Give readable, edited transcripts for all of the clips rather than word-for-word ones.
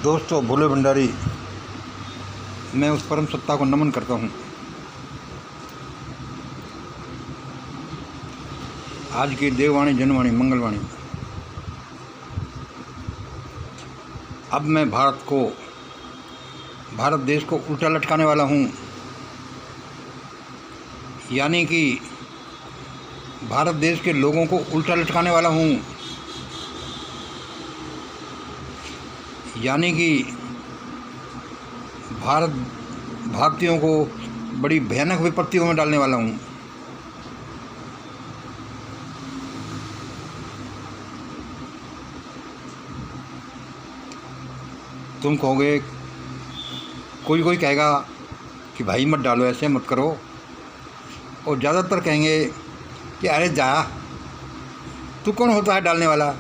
दोस्तों, भोले भंडारी, मैं उस परम सत्ता को नमन करता हूँ। आज की देववाणी, जनवाणी, मंगलवाणी। अब मैं भारत देश को उल्टा लटकाने वाला हूँ। यानी कि भारत देश के लोगों को उल्टा लटकाने वाला हूँ। यानी कि भारतीयों को बड़ी भयानक विपत्तियों में डालने वाला हूँ। तुम कहोगे, कोई कहेगा कि भाई मत डालो, ऐसे मत करो, और ज़्यादातर कहेंगे कि अरे जा, तू कौन होता है डालने वाला।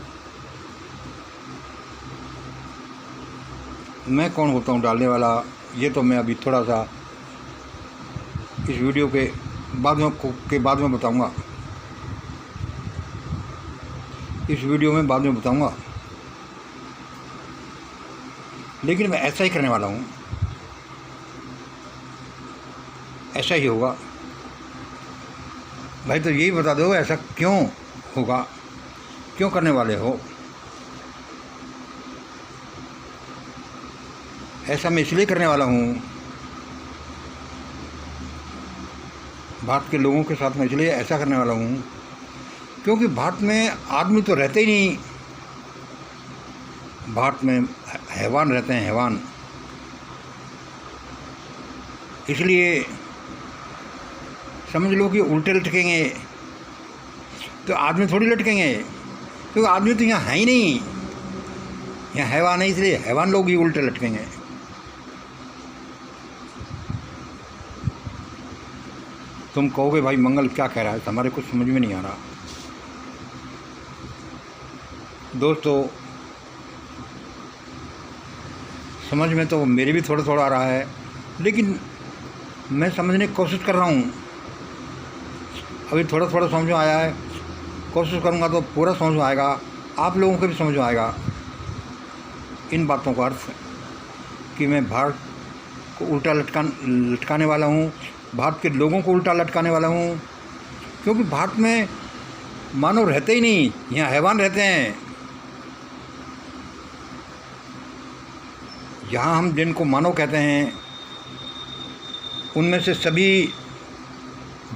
मैं कौन होता हूँ डालने वाला, ये तो मैं अभी थोड़ा सा इस वीडियो के बाद में बताऊंगा। इस वीडियो में बाद में बताऊंगा, लेकिन मैं ऐसा ही करने वाला हूँ। ऐसा ही होगा। भाई तो यही बता दो, ऐसा क्यों होगा, क्यों करने वाले हो। ऐसा मैं इसलिए करने वाला हूँ, भारत के लोगों के साथ में इसलिए ऐसा करने वाला हूँ क्योंकि भारत में आदमी तो रहते ही नहीं। भारत में हैवान रहते हैं, हैवान। इसलिए समझ लो कि उल्टे लटकेंगे तो आदमी थोड़ी लटकेंगे, क्योंकि आदमी तो यहाँ है ही नहीं, यहाँ हैवान है, इसलिए हैवान लोग ही उल्टे लटकेंगे। तुम कहोगे भाई मंगल क्या कह रहा है, हमारे कुछ समझ में नहीं आ रहा। दोस्तों, समझ में तो मेरे भी थोड़ा थोड़ा आ रहा है, लेकिन मैं समझने की कोशिश कर रहा हूँ। अभी थोड़ा थोड़ा समझ में आया है, कोशिश करूँगा तो पूरा समझ में आएगा, आप लोगों को भी समझ में आएगा इन बातों का अर्थ, कि मैं भारत को उल्टा लटकाने वाला हूँ, भारत के लोगों को उल्टा लटकाने वाला हूँ। क्योंकि भारत में मानव रहते ही नहीं, यहाँ हैवान रहते हैं। यहाँ हम जिनको मानव कहते हैं, उनमें से सभी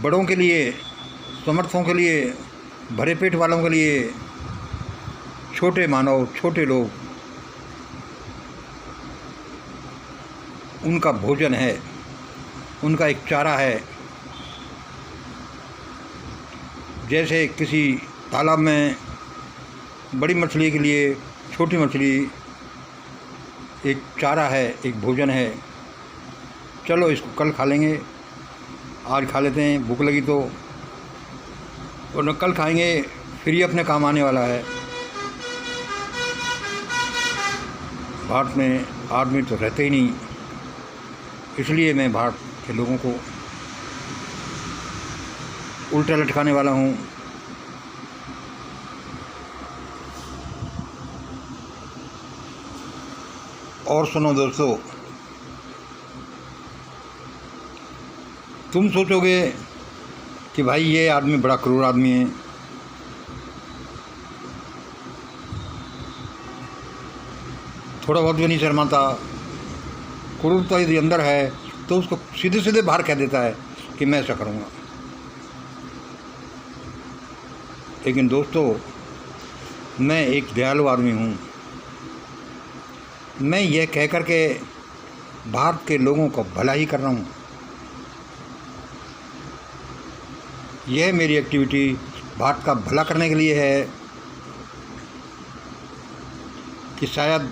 बड़ों के लिए, समर्थों के लिए, भरे पेट वालों के लिए छोटे मानव, छोटे लोग, उनका भोजन है, उनका एक चारा है। जैसे किसी तालाब में बड़ी मछली के लिए छोटी मछली एक चारा है, एक भोजन है। चलो इसको कल खा लेंगे, आज खा लेते हैं, भूख लगी तो, और न कल खाएंगे, फिर ये अपने काम आने वाला है। भारत में आदमी तो रहते ही नहीं, इसलिए मैं भारत के लोगों को उल्टा लटकाने वाला हूँ। और सुनो दोस्तों, तुम सोचोगे कि भाई ये आदमी बड़ा क्रूर आदमी है, थोड़ा बहुत भी नहीं शर्माता, क्रूरता यदि अंदर है तो उसको सीधे सीधे बाहर कह देता है कि मैं ऐसा करूँगा। लेकिन दोस्तों, मैं एक दयालु आदमी हूँ। मैं यह कह कर के भारत के लोगों को भला ही कर रहा हूँ। यह मेरी एक्टिविटी भारत का भला करने के लिए है, कि शायद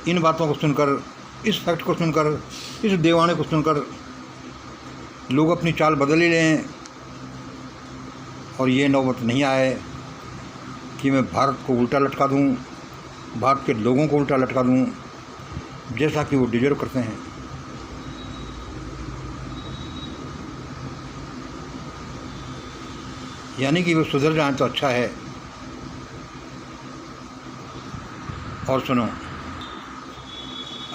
इन बातों को सुनकर, इस फैक्ट को सुनकर, इस देवाने को सुनकर लोग अपनी चाल बदल ही लें, और ये नौबत नहीं आए कि मैं भारत को उल्टा लटका दूं, भारत के लोगों को उल्टा लटका दूं, जैसा कि वो डिजर्व करते हैं। यानी कि वो सुधर जाएं तो अच्छा है। और सुनो,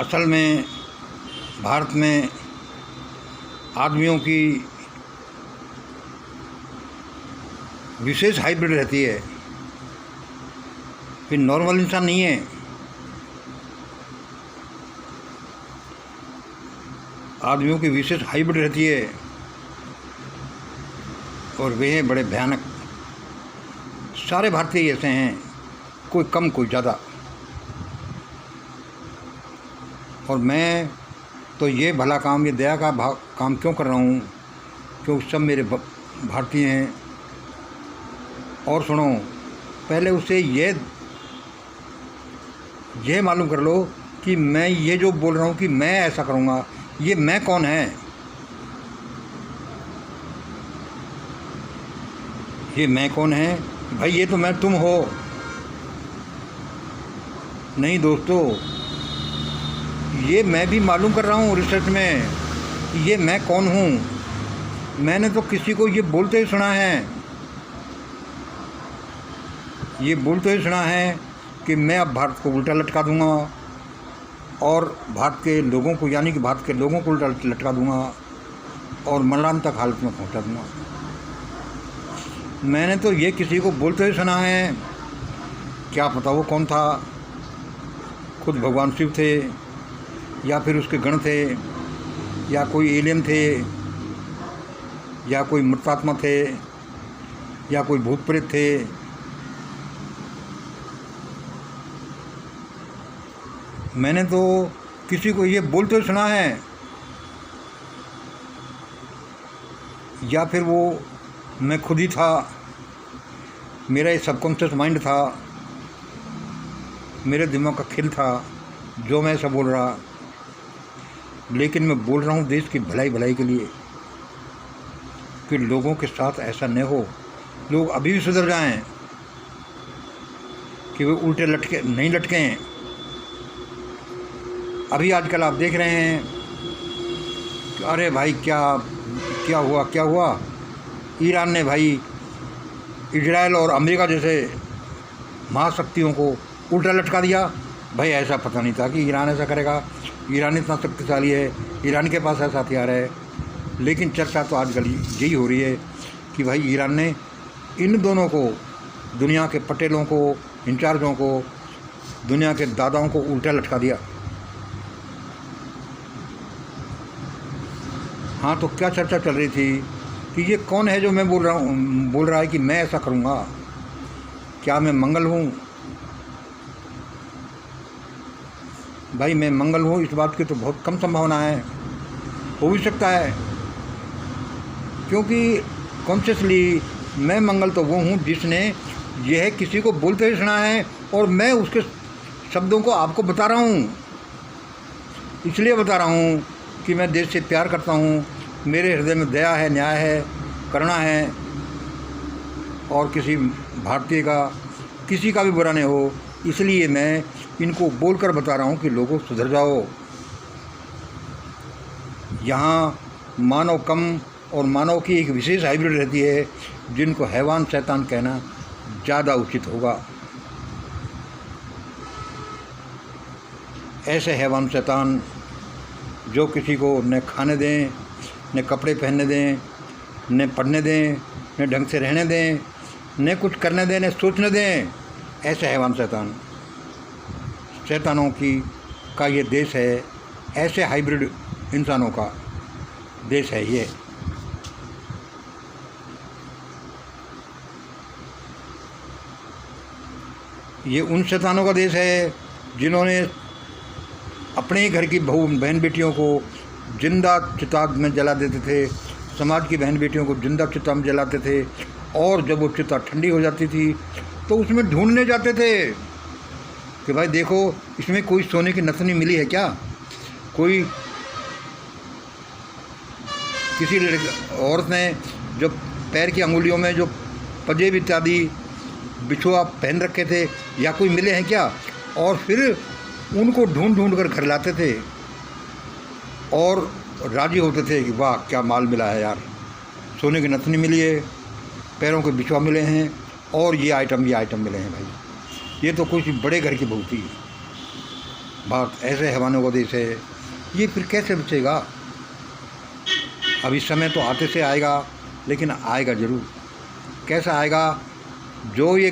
असल में भारत में आदमियों की विशेष हाइब्रिड रहती है, फिर नॉर्मल इंसान नहीं है। आदमियों की विशेष हाइब्रिड रहती है और वे हैं बड़े भयानक। सारे भारतीय ऐसे हैं, कोई कम कोई ज़्यादा। और मैं तो ये भला काम, ये दया का काम क्यों कर रहा हूँ, क्योंकि सब मेरे भारतीय हैं। और सुनो, पहले उससे ये मालूम कर लो कि मैं ये जो बोल रहा हूँ कि मैं ऐसा करूँगा, ये मैं कौन है। ये मैं कौन है भाई? ये तो मैं तुम हो। नहीं दोस्तों, ये मैं भी मालूम कर रहा हूँ रिसर्च में कि ये मैं कौन हूँ। मैंने तो किसी को ये बोलते ही सुना है, ये बोलते ही सुना है कि मैं अब भारत को उल्टा लटका दूंगा और भारत के लोगों को, यानी कि भारत के लोगों को उल्टा लटका दूंगा और मरणांतक हालत में पहुंचा दूंगा। मैंने तो ये किसी को बोलते ही सुना है, क्या पता वो कौन था। खुद भगवान शिव थे, या फिर उसके गण थे, या कोई एलियन थे, या कोई मृतात्मा थे, या कोई भूत प्रेत थे। मैंने तो किसी को ये बोलते हुए सुना है, या फिर वो मैं खुद ही था, मेरा ये सबकॉन्शियस माइंड था, मेरे दिमाग का खेल था जो मैं ऐसा बोल रहा। लेकिन मैं बोल रहा हूँ देश की भलाई के लिए, कि लोगों के साथ ऐसा न हो, लोग अभी भी सुधर जाएं, कि वे उल्टे नहीं लटकें। अभी आजकल आप देख रहे हैं कि अरे भाई क्या हुआ। ईरान ने भाई इजराइल और अमेरिका जैसे महाशक्तियों को उल्टा लटका दिया। भाई ऐसा पता नहीं था कि ईरान ऐसा करेगा। ईरान इतना शक्तिशाली है, ईरान के पास ऐसा हथियार है। लेकिन चर्चा तो आजकल यही हो रही है कि भाई ईरान ने इन दोनों को, दुनिया के पटेलों को, इंचार्जों को, दुनिया के दादाओं को उल्टा लटका दिया। हाँ, तो क्या चर्चा चल रही थी कि ये कौन है जो मैं बोल रहा है कि मैं ऐसा करूँगा। क्या मैं मंगल हूँ? भाई मैं मंगल हूँ इस बात की तो बहुत कम संभावना है। हो भी सकता है, क्योंकि कॉन्शियसली मैं मंगल तो वो हूँ जिसने यह किसी को बोलते ही सुना है, और मैं उसके शब्दों को आपको बता रहा हूँ। इसलिए बता रहा हूँ कि मैं देश से प्यार करता हूँ, मेरे हृदय में दया है, न्याय है, करुणा है, और किसी भारतीय का, किसी का भी बुरा नहीं हो। इसलिए मैं इनको बोलकर बता रहा हूँ कि लोगों सुधर जाओ। यहाँ मानव कम और मानव की एक विशेष हाइब्रिड रहती है, जिनको हैवान शैतान कहना ज़्यादा उचित होगा। ऐसे हैवान शैतान जो किसी को न खाने दें, न कपड़े पहनने दें, न पढ़ने दें, न ढंग से रहने दें, न कुछ करने दें, न सोचने दें, ऐसे हैवान शैतानों का ये देश है। ऐसे हाइब्रिड इंसानों का देश है ये उन शैतानों का देश है जिन्होंने अपने ही घर की बहन बेटियों को जिंदा चिता में जला देते थे, समाज की बहन बेटियों को जिंदा चिता में जलाते थे, और जब वो चिता ठंडी हो जाती थी तो उसमें ढूंढने जाते थे कि भाई देखो इसमें कोई सोने की नथनी मिली है क्या, कोई किसी औरत ने जो पैर की अंगुलियों में जो पंजेब इत्यादि बिछुआ पहन रखे थे, या कोई मिले हैं क्या। और फिर उनको ढूंढ कर घर लाते थे और राजी होते थे कि वाह क्या माल मिला है यार, सोने की नथनी मिली है, पैरों के बिछुआ मिले हैं, और ये आइटम मिले हैं। भाई ये तो कुछ बड़े घर की बहू थी। भारत ऐसे हैवानों का देश है, ये फिर कैसे बचेगा? अभी समय तो आते से आएगा, लेकिन आएगा ज़रूर। कैसा आएगा? जो ये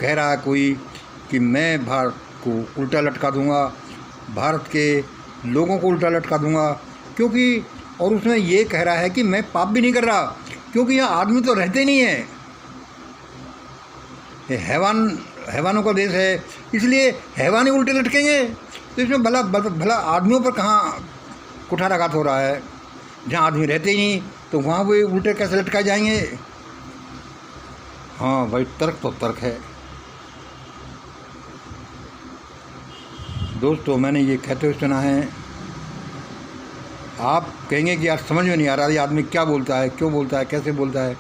कह रहा है कोई कि मैं भारत को उल्टा लटका दूंगा, भारत के लोगों को उल्टा लटका दूंगा, क्योंकि और उसमें ये कह रहा है कि मैं पाप भी नहीं कर रहा, क्योंकि यहाँ आदमी तो रहते नहीं हैं, ये हैवानों का देश है, इसलिए हैवान ही उल्टे लटकेंगे। तो इसमें भला भला आदमियों पर कहाँ कुठाराघात हो रहा है? जहाँ आदमी रहते ही नहीं तो वहाँ वो उल्टे कैसे लटकाए जाएंगे? हाँ भाई, तर्क तो तर्क है दोस्तों। मैंने ये कहते हुए सुना है, आप कहेंगे कि यार समझ में नहीं आ रहा ये आदमी क्या बोलता है, क्यों बोलता है, कैसे बोलता है।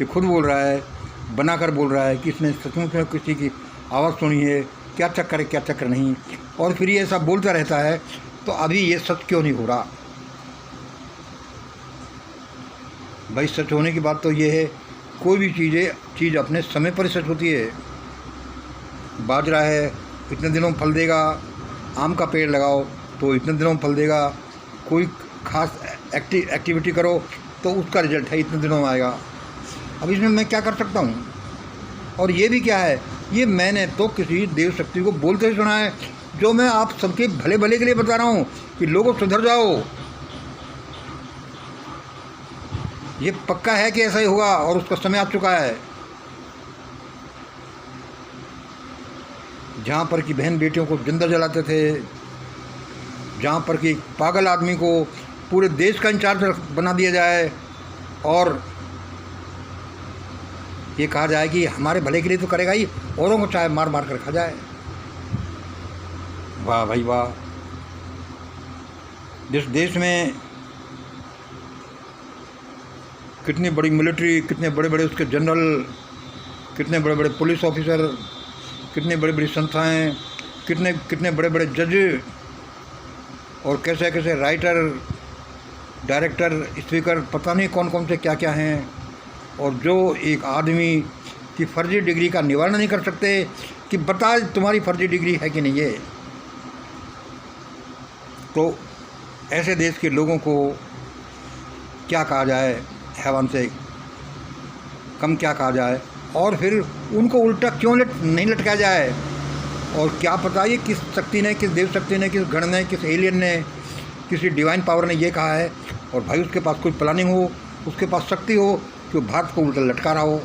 ये खुद बोल रहा है, बनाकर बोल रहा है कि इसने सचमुच में किसी की आवाज़ सुनी है, क्या चक्कर है क्या चक्कर नहीं, और फिर ये ऐसा बोलता रहता है। तो अभी ये सच क्यों नहीं हो रहा? भाई सच होने की बात तो ये है, कोई भी चीज़ अपने समय पर सच होती है। बाजरा है, इतने दिनों में फल देगा। आम का पेड़ लगाओ तो इतने दिनों में फल देगा। कोई खास एक्टिविटी करो तो उसका रिजल्ट है इतने दिनों में आएगा। अब इसमें मैं क्या कर सकता हूँ? और ये भी क्या है, ये मैंने तो किसी देव शक्ति को बोलते ही सुना है, जो मैं आप सबके भले भले के लिए बता रहा हूँ कि लोगों सुधर जाओ। ये पक्का है कि ऐसा ही होगा और उसका समय आ चुका है। जहाँ पर कि बहन बेटियों को जिंदा जलाते थे, जहाँ पर कि पागल आदमी को पूरे देश का इंचार्ज बना दिया जाए और ये कहा जाए कि हमारे भले के लिए तो करेगा ही, औरों को चाहे मार मार कर खा जाए। वाह भाई वाह! जिस देश में कितनी बड़ी मिलिट्री, कितने बड़े बड़े उसके जनरल, कितने बड़े बड़े पुलिस ऑफिसर, कितनी बड़ी बड़ी संस्थाएं, कितने बड़े बड़े जज, और कैसे कैसे राइटर, डायरेक्टर, स्पीकर, पता नहीं कौन कौन से क्या क्या हैं, और जो एक आदमी की फर्जी डिग्री का निवारण नहीं कर सकते कि बता तुम्हारी फर्जी डिग्री है कि नहीं है। तो ऐसे देश के लोगों को क्या कहा जाए, हैवान से कम क्या कहा जाए, और फिर उनको उल्टा क्यों नहीं लटकाया जाए। और क्या पता ये किस शक्ति ने, किस देव शक्ति ने, किस गण ने, किस एलियन ने, किसी डिवाइन पावर ने ये कहा है, और भाई उसके पास कोई प्लानिंग हो, उसके पास शक्ति हो कि वो भारत को उल्टा लटका रहा हो।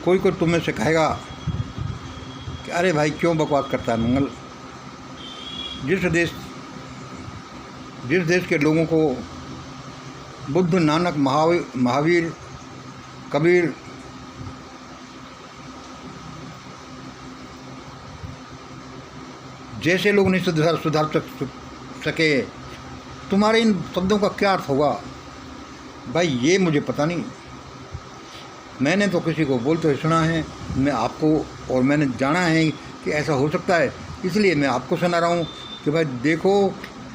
कोई तुम में से कहेगा कि अरे भाई क्यों बकवास करता है मंगल। जिस देश के लोगों को बुद्ध, नानक, महावीर, कबीर, जैसे लोग नहीं सुधार सके, तुम्हारे इन शब्दों का क्या अर्थ होगा भाई? ये मुझे पता नहीं। मैंने तो किसी को बोलते हुए सुना है, मैं आपको, और मैंने जाना है कि ऐसा हो सकता है, इसलिए मैं आपको सुना रहा हूँ कि भाई देखो,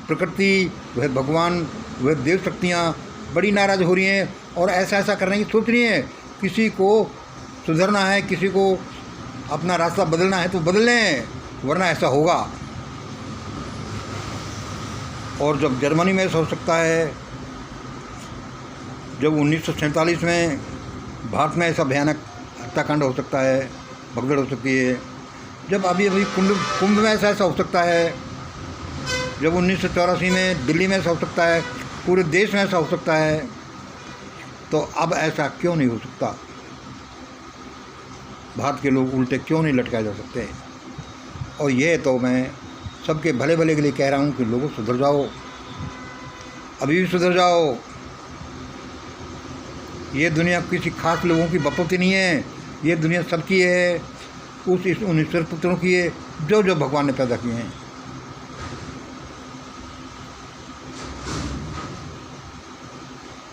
प्रकृति, वह भगवान, वह देव शक्तियाँ बड़ी नाराज़ हो रही हैं और ऐसा करने की सोच रही हैं। किसी को सुधरना है, किसी को अपना रास्ता बदलना है तो बदल लें, वरना ऐसा होगा। और जब जर्मनी में ऐसा हो सकता है, जब 1947 में भारत में ऐसा भयानक हत्याकांड हो सकता है, भगदड़ हो सकती है, जब अभी कुंभ में ऐसा हो सकता है, जब 1984 में दिल्ली में ऐसा हो सकता है, पूरे देश में ऐसा हो सकता है, तो अब ऐसा क्यों नहीं हो सकता? भारत के लोग उल्टे क्यों नहीं लटकाए जा सकते? और ये तो मैं सबके भले भले के लिए कह रहा हूँ कि लोगों सुधर जाओ, अभी भी सुधर जाओ। ये दुनिया किसी खास लोगों की बपौती नहीं है, ये दुनिया सबकी है, उन ईश्वर पुत्रों की है जो भगवान ने पैदा किए हैं।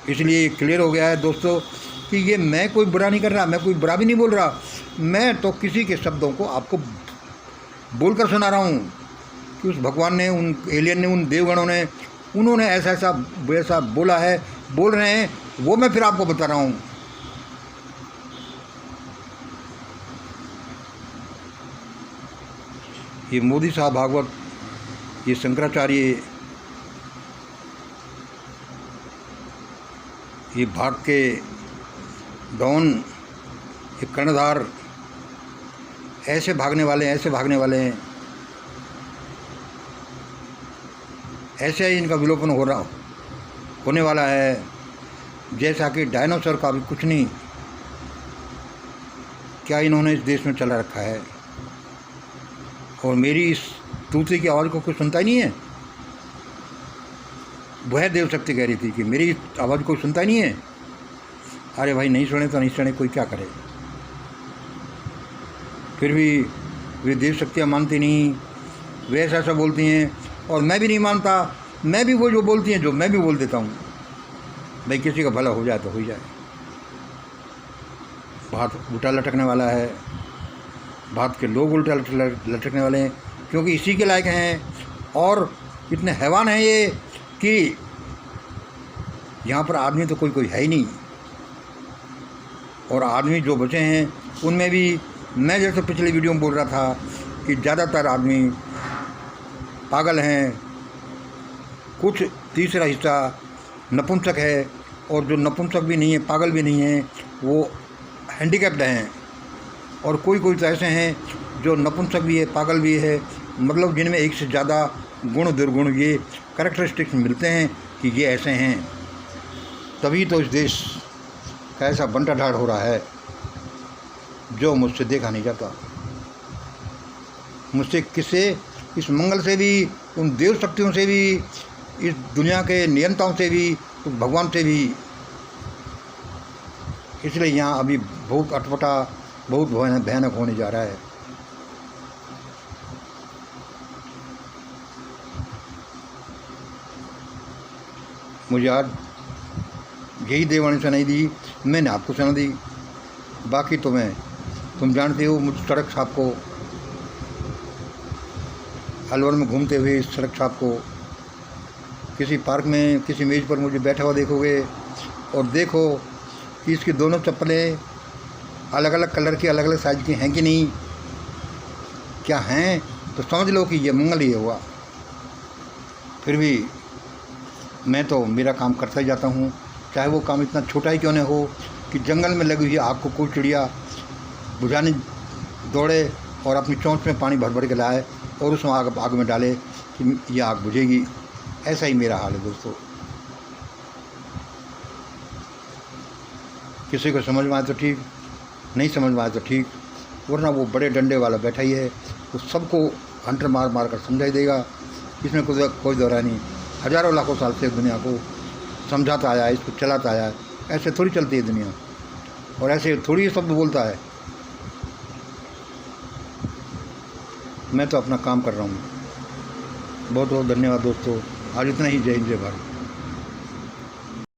इसलिए क्लियर हो गया है दोस्तों कि ये मैं कोई बुरा नहीं कर रहा, मैं कोई बुरा भी नहीं बोल रहा, मैं तो किसी के शब्दों को आपको बोलकर सुना रहा हूँ कि उस भगवान ने, उन एलियन ने, उन देवगणों ने, उन्होंने ऐसा बोला है, बोल रहे हैं, वो मैं फिर आपको बता रहा हूँ। ये मोदी साहब भागवत, ये शंकराचार्य, ये भाग के डॉन, ये कर्णधार, ऐसे भागने वाले हैं, ऐसे ही इनका विलोपन होने वाला है, जैसा कि डायनासोर का भी कुछ नहीं क्या इन्होंने इस देश में चला रखा है। और मेरी इस तूती की आवाज़ को कोई सुनता ही नहीं है। वह देव शक्ति कह रही थी कि मेरी आवाज़ कोई सुनता ही नहीं है। अरे भाई, नहीं सुने तो नहीं सुने, कोई क्या करे। फिर भी वे देव शक्तियाँ मानती नहीं, वे ऐसा बोलती हैं, और मैं भी नहीं मानता। मैं भी वो जो बोलती हैं, जो मैं भी बोल देता हूँ। भाई, किसी का भला हो जाए तो हो जाए। भात उल्टा लटकने वाला है, भात के लोग उल्टा लटकने वाले हैं, क्योंकि इसी के लायक हैं। और इतने हैवान हैं ये कि यहाँ पर आदमी तो कोई है ही नहीं। और आदमी जो बचे हैं उनमें भी मैं जैसे पिछले वीडियो में बोल रहा था कि ज़्यादातर आदमी पागल हैं, कुछ तीसरा हिस्सा नपुंसक है, और जो नपुंसक भी नहीं है, पागल भी नहीं है, वो हैंडीकैप्ड हैं। और कोई तो ऐसे हैं जो नपुंसक भी है, पागल भी है, मतलब जिनमें एक से ज़्यादा गुण दुर्गुण, ये कैरेक्टरिस्टिक्स मिलते हैं कि ये ऐसे हैं। तभी तो इस देश का ऐसा बंटाढाड़ हो रहा है जो मुझसे देखा नहीं जाता। मुझसे किससे, इस मंगल से भी, उन देव शक्तियों से भी, इस दुनिया के नियंताओं से भी, उस भगवान से भी। इसलिए यहाँ अभी बहुत अटपटा, बहुत भयानक होने जा रहा है। मुझे आज यही देवानी सुनाई दी, मैंने आपको सुना दी। बाकी तो तुम जानते हो, मुझ सड़क छाप को, अलवर में घूमते हुए इस सड़क छाप को, किसी पार्क में किसी मेज़ पर मुझे बैठा हुआ देखोगे, और देखो कि इसकी दोनों चप्पलें अलग अलग कलर की, अलग अलग साइज़ की हैं कि नहीं, क्या हैं, तो समझ लो कि ये मंगल ही हुआ। फिर भी मैं तो मेरा काम करता ही जाता हूँ, चाहे वो काम इतना छोटा ही क्यों न हो कि जंगल में लगी हुई आग को कोई चिड़िया बुझाने दौड़े और अपनी चोंच में पानी भर के लाए और उसमें आग में डाले कि ये आग बुझेगी। ऐसा ही मेरा हाल है दोस्तों। किसी को समझ में आए तो ठीक, नहीं समझ में आए तो ठीक, वरना वो बड़े डंडे वाला बैठा ही है, वो सबको हंटर मार कर समझाई देगा। इसमें कोई दौरा नहीं। हज़ारों लाखों साल से दुनिया को समझाता आया है, इसको चलाता आया है। ऐसे थोड़ी चलती है दुनिया, और ऐसे थोड़ी ये शब्द बोलता है। मैं तो अपना काम कर रहा हूँ। बहुत बहुत धन्यवाद दोस्तों। आज इतना ही। जय हिंद, जय भारत।